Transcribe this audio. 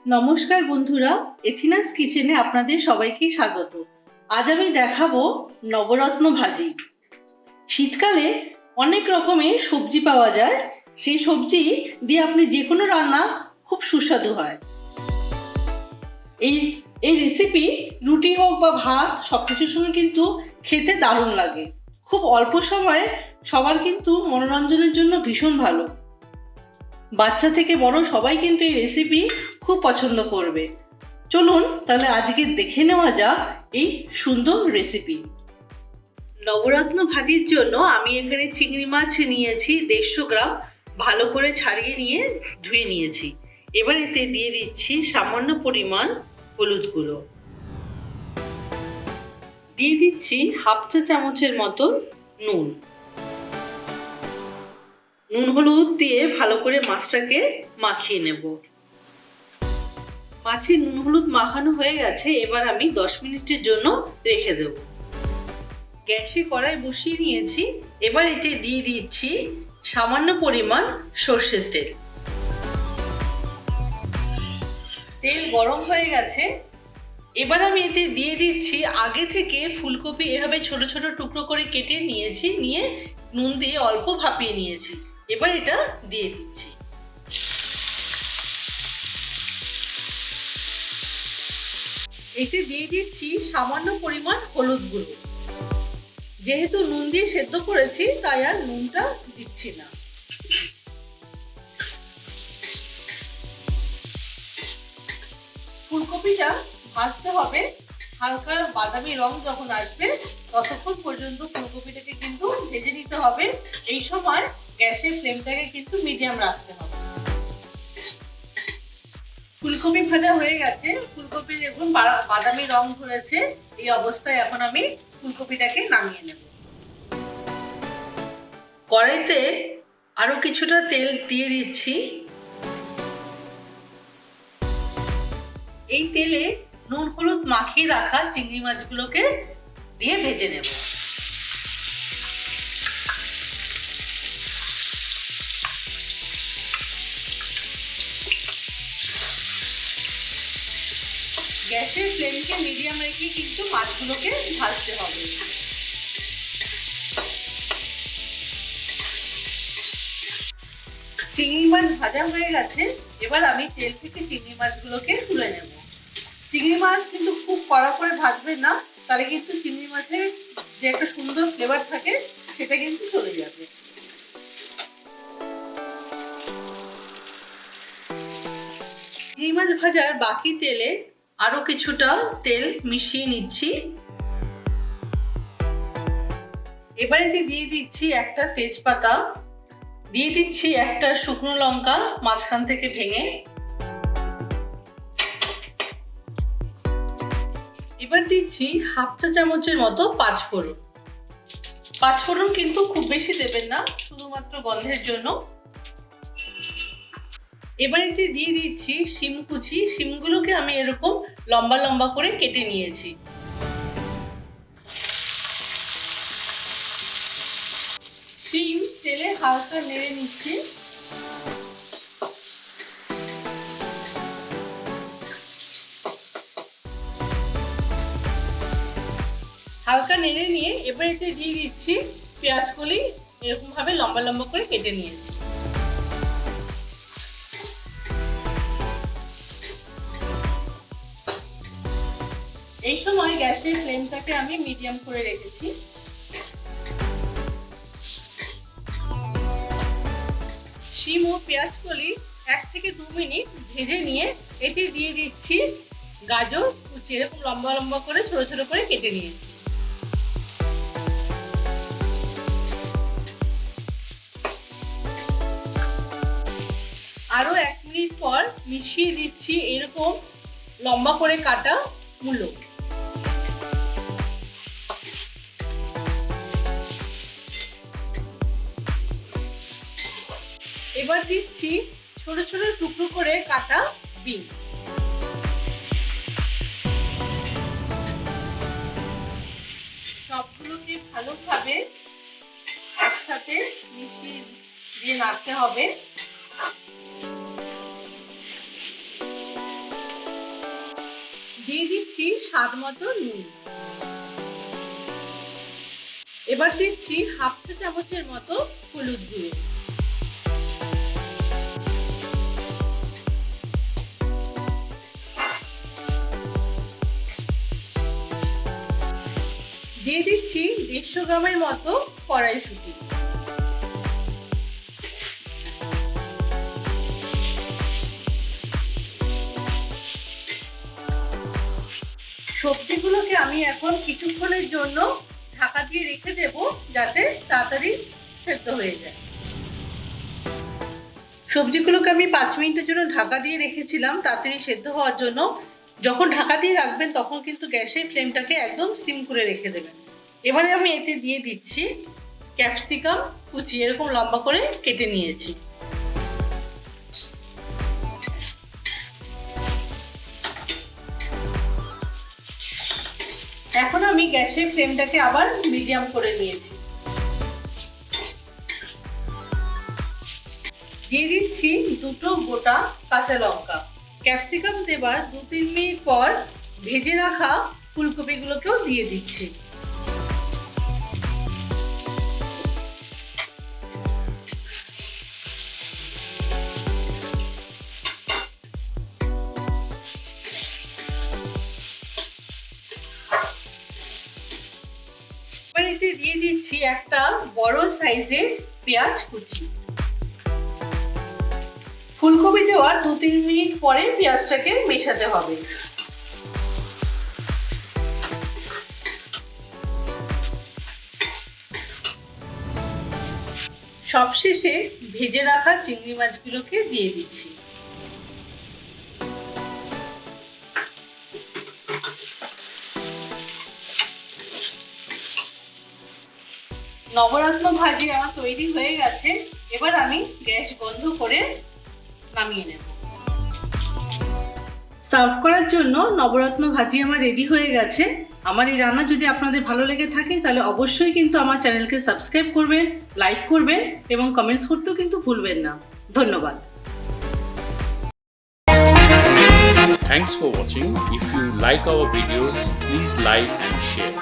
নমস্কার বন্ধুরা, এথিনাস কিচেনে আপনাদের সবাইকে স্বাগত। আজ আমি দেখাবো নবরত্ন ভাজি। শীতকালে অনেক রকমের সবজি পাওয়া যায়, সেই সবজি দিয়ে আপনি যে কোনো রান্না খুব সুস্বাদু হয়। এই রেসিপি রুটি হোক বা ভাত সব কিছুর সঙ্গে কিন্তু খেতে দারুণ লাগে। খুব অল্প সময়ে সবার কিন্তু মনোরঞ্জনের জন্য ভীষণ ভালো। বাচ্চা থেকে বড় সবাই কিন্তু এই রেসিপি খুব পছন্দ করবে। চলুন তাহলে আজকে দেখে নেওয়া যাক এই সুন্দর রেসিপি। নবরত্ন ভাজির জন্য আমি এখানে চিংড়ি মাছ নিয়েছি 150 গ্রাম, ভালো করে ছাড়িয়ে নিয়ে ধুয়ে নিয়েছি। এবার এতে দিয়ে দিচ্ছি সামান্য পরিমাণ হলুদ গুঁড়ো, দিয়ে দিচ্ছি হাফ চা চামচের মতো নুন। নুন হলুদ দিয়ে ভালো করে মাছটাকে মাখিয়ে নেব। মাছে নুন হলুদ মাখানো হয়ে গেছে, এবার আমি 10 মিনিটের জন্য রেখে দেব। গ্যাসে কড়াই বসিয়ে নিয়েছি, এবার এতে দিয়ে দিচ্ছি সামান্য পরিমাণ সর্ষের তেল। তেল গরম হয়ে গেছে, এবার আমি এতে দিয়ে দিচ্ছি আগে থেকে ফুলকপি এভাবে ছোট ছোট টুকরো করে কেটে নিয়েছি, নিয়ে নুন দিয়ে অল্প ভাপিয়ে নিয়েছি। এবার এটা দিয়ে দিচ্ছি। এতে দিয়ে দিচ্ছি সামান্য পরিমাণ হলুদ গুঁড়ো। যেহেতু নুন দিয়ে সেদ্ধ করেছি তাই আর নুনটা দিচ্ছি না। ফুলকপিটা ভাজতে হবে, হালকা বাদামি রং যখন আসবে ততক্ষণ পর্যন্ত ফুলকপিটাকে কিন্তু ভেজে নিতে হবে। এই সময় গ্যাসের ফ্লেমটাকে কিন্তু মিডিয়াম রাখতে হবে। ফুলকপি ভাজা হয়ে গেছে, ফুলকপি দেখুন বাদামি রং ধরেছে। এই অবস্থায় এখন আমি ফুলকপিটাকে নামিয়ে নেব। কড়াইতে আরো কিছুটা তেল দিয়ে দিচ্ছি। এই তেলে নুন হলুদ মাখিয়ে রাখা চিংড়ি মাছগুলোকে দিয়ে ভেজে নেব। গ্যাসের ফ্লেমকে মিডিয়াম রেখে কিন্তু মাছগুলোকে ভাজতে হবে। চিংড়ি মাছ ভাজা হয়ে গেছে, এবার আমি তেল থেকে চিংড়ি মাছগুলোকে তুলে নেব। চিংড়ি মাছ কিন্তু খুব কড়া করে ভাজবেন না, তাহলে কিন্তু চিংড়ি মাছের যে একটা সুন্দর ফ্লেভার থাকে সেটা কিন্তু চলে যাবে। চিংড়ি মাছ ভাজার বাকি তেলে আরো কিছুটা তেল মিশিয়ে নিচ্ছি। এবারে দিয়ে দিচ্ছি একটা তেজপাতা, দিয়ে দিচ্ছি একটা শুকনো লঙ্কা মাঝখান থেকে ভেঙে। এবার দিচ্ছি হাফ চা চামচের মতো পাঁচফোড়ন। পাঁচফোড়ন কিন্তু খুব বেশি দেবেন না, শুধুমাত্র গন্ধের জন্য। এবার এতে দিয়ে দিচ্ছি শিম কুচি। শিমগুলোকে আমি এরকম লম্বা লম্বা করে কেটে নিয়েছি। শিম তেলে হালকা নেড়ে নিচ্ছি। হালকা নেড়ে নিয়ে এবার এতে দিয়ে দিচ্ছি পেঁয়াজ কলি, এরকম ভাবে লম্বা লম্বা করে কেটে নিয়েছি। এই সময় গ্যাসের ফ্লেমটাকে আমি মিডিয়াম করে রেখেছি। শিম ও পেঁয়াজ কলি 1 থেকে 2 মিনিট ভেজে নিয়ে এতে দিয়ে দিচ্ছি গাজর কুচি, এরকম লম্বা লম্বা করে ছোট ছোট করে কেটে নিয়েছি। আরো 1 মিনিট পর মিশিয়ে দিচ্ছি এরকম লম্বা করে কাটা মূলো। এবার দিচ্ছি ছোট ছোট টুকরো করে কাটা বিন। সবগুলোকে ভালোভাবে একসাথে মিশিয়ে দিয়ে নাড়তে হবে। দিয়ে দিচ্ছি স্বাদ মতো নুন। এবার দিচ্ছি হাফ চা চামচের মতো হলুদ গুঁড়ো। দিয়ে দিচ্ছি 150 গ্রামের মতো কড়াইশুঁটি। সবজিগুলোকে আমি এখন কিছুক্ষণের জন্য ঢাকা দিয়ে রেখে দেব, যাতে তাড়াতাড়ি সেদ্ধ হয়ে যায়। সবজিগুলোকে আমি 5 মিনিটের জন্য ঢাকা দিয়ে রেখেছিলাম তাড়াতাড়ি সেদ্ধ হওয়ার জন্য। যখন ঢাকা দিয়ে রাখবেন তখন কিন্তু গ্যাসের ফ্লেমটাকে একদম সিম করে রেখে দেবেন। এবারে আমি এতে দিয়ে দিচ্ছি ক্যাপসিকাম কুচি, এরকম লম্বা করে কেটে নিয়েছি। এখন আমি গ্যাসের ফ্লেমটাকে আবার মিডিয়াম করে নিয়েছি। দিয়ে দিচ্ছি 2 গোটা কাঁচা লঙ্কা। ক্যাপসিকাম দেবার 2-3 মিনিট পর ভেজে রাখা ফুলকপিগুলোকেও দিয়ে দিচ্ছি। এতে দিয়ে দিচ্ছি একটা বড় সাইজের পেঁয়াজ কুচি। ফুলকপি দেওয়ার 2-3 মিনিট পরে পেঁয়াজটাকে মেশাতে হবে। সবশেষে ভেজে রাখা চিংড়ি মাছগুলোকে দিয়ে দিচ্ছি। নবরত্ন ভাজি আমার তৈরি হয়ে গেছে। এবার আমি গ্যাস বন্ধ করে নামিয়ে নেব। সার্ভ করার জন্য নবরত্ন ভাজি আমার রেডি হয়ে গেছে। আমার এই রান্না যদি আপনাদের ভালো লেগে থাকে তাহলে অবশ্যই কিন্তু আমার চ্যানেলকে সাবস্ক্রাইব করবেন, লাইক করবেন এবং কমেন্টস করতেও কিন্তু ভুলবেন না। ধন্যবাদ। Thanks for watching. If you like our videos, please like and share.